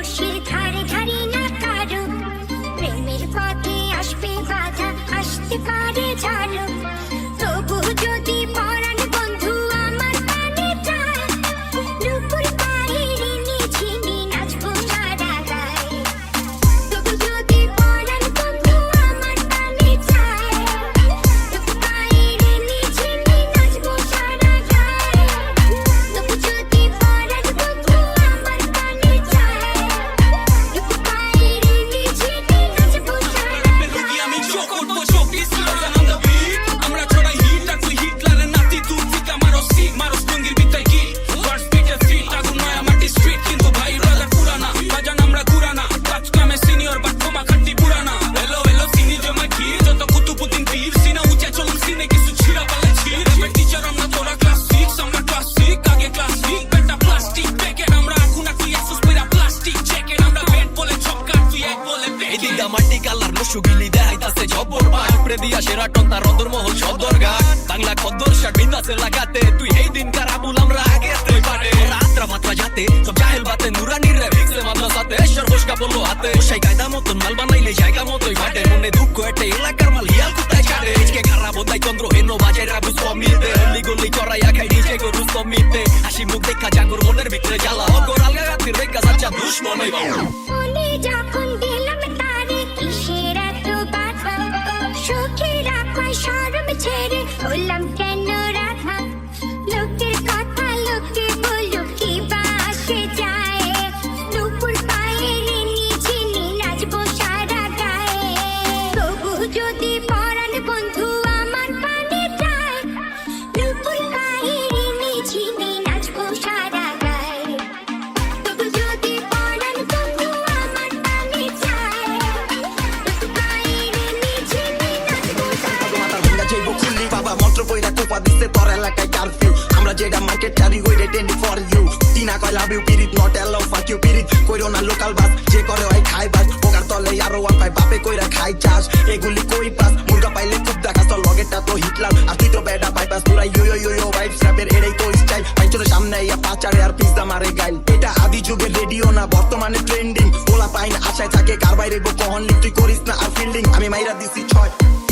বসে ধারে ধারে না কারো প্রেমের পথে আসবে বাধা আসতে পারে ঝাড়ো তবু যদি পরাণ বন্ধু আমার কানে চায় নুপুর পায়ের নিঝিনি নাচবো সারা গায়ে তবু যদি পরাণ বন্ধু আমার কানে চায় নুপুর পায়ের নিঝিনি নাচবো সারা গায়ে তবু যদি পরাণ বন্ধু আমার কানে চায় নুপুর পায়ের নিঝিনি নাচবো সারা রুগী আমি চোখ করবো চব্বিশ on the beat আমরা ছড়াই হিট আর তুই হিটলারের নাতি দূর থেকে মারো সিট মারো স্টঙ্গির বিতাই কি ফার্স্ট বিটের সিট আগুন নয় মাটি স্ট্রিট কিন্তু ভাই রাজার পুরানা বাজান আমরা কুরানা কাজ কামে সিনিয়র বাট তোমা খাটি পুরানা এলো এলো সিনি জমা কি যত কুতুবুদ্দিন পীর সিনা উঁচে চলুন সিনে কিছু ছিড়া পালে ছিড় রেপের টিচার আমরা তোরা ক্লাস 6 আমরা ক্লাস 6 আগে ক্লাস 6 বেটা প্লাস্টিক প্যাকেট আমরা এখন তুই এসুস পেরা প্লাস্টিক জ্যাকেট আমরা ব্যাট বলে ছক্কা তুই এক বলে এদিকে মাটি কালার নসুগিলি দেখাইতাছে জব্বর পাট উপরে দিয়া সেরাটন তার অন্দরমহল সদর ঘাট বাংলা খদ্দর শার্ট বিন্দাসে লাগাতে তুই এই দিন কারাবুল আমরা আগে তুই পাটে রাত্রা মাত্রা যাতে সব জাহেল বাতে নুরানির রে ভিক্সে মাদ্রাসাতে সর্বস্কা বললো হাতে সেই কায়দা মতন মাল বানাইলে জায়গা মতোই বাটে মনে দুঃখ একটা এলাকার মাল হিয়াল কোথায় কাটে আজকে খারাপ হতাই চন্দ্র হেন বাজায় রাবুস কমিতে অলি গলি চড়াইয়া খাই নিজে গরুস কমিতে হাসি মুখ দেখা জাগর মনের ভিতরে জ্বালা অগর আলগা রাতের রেখা যাচ্ছা দুশ্মনই বাবা মনে যখন দিলাম তারে কিসের এত বাধা সুখে রাখায় শরম ছেড়ে হলাম কেন রাধা লোকের কথা লোকে বলুক কি বা আসে যায় নুপুর পায়ের নিঝিনি নাচবো সারা গায়ে তবু যদি পরাণ বন্ধু আমার কানে চায় নুপুর পায়ের নিঝিনি নাচবো সারা গায়ে তবু যদি পরাণ বন্ধু আমার কানে চায় নুপুর পায়ের নিঝিনি নাচবো সারা মাথা ভেঙ্গা যাইব খুললি বাবা মন্ত্র কইরা তোপা দিচ্ছে তোর এলাকায় কারফিউ আমরা যেটা মার্কেট চারি হইরে টেন্ডি ফর ইউ টিনা কয় লাভ ইউ পিরিত নট অ্যালাউ ফাক ইউ পিরিত কইরো না লোকাল বাস যে করে হয় খাই বাস পোকার তলে আরো ওয়ান পাই বাপে কইরা খাই চাষ এগুলি কই পাস মুরগা পাইলে খুব দেখাস তোর লগেরটা তো হিটলাম আর তুই তো বেডা বাইপাস পুরা ইউ ইউ ইউ ভাইব স্র্যাপের এটাই তো স্টাইল পাইচোর সামনে ইয়া পাচারে আর পিজ্জা মারে গাইল এটা আদি যুগের রেডিও না বর্তমানে ট্রেন্ডিং পোলা পাইন আশায় থাকে কার বাইরে গো কহন লিখ তুই করিস না আর ফিল্ডিং আমি মাইরা দিছি 6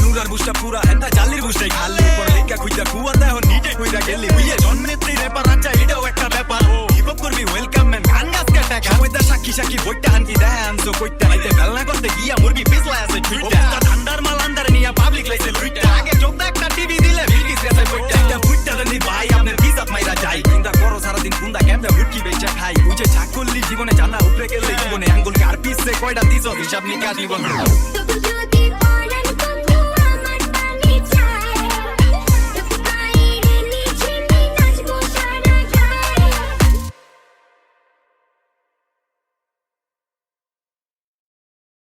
নুরার বুঝটা পুরা হেন্দা জালির বুঝটাই খালি পর লেখা খুঁজা কুয়া দেহ নিটে কইরা গেলি বুঝে জন্মেত্রী রেপার আচ্ছা এটাও একটা ব্যাপার হিপহপ করবি ওয়েলকাম ম্যান গান গাছ কাটা সময়দা সাক্ষী সাক্ষী বইটা আনকি দেয় আনছো কইতে আইতে বেলনা করতে গিয়া মুরগি পিছলা আছে টুইটা ঠান্ডার মাল আন্ডার নিয়া পাবলিক লাইছে লুইটা আগে চোখ একটা টিভি দিলে বিলকিস গেছে কইটা একটা ফুটটা নি ভাই আপনার বিজাত মাইরা যাই চিন্তা করো সারাদিন কুন্দা কেমনে হুটকি বেচা খাই বুঝে ছাকল্লি জীবনে জানা উপরে গেলে জীবনে আঙ্গুল কার পিছে কয়টা দিছো হিসাব নিকাশ জীবন তবু যদি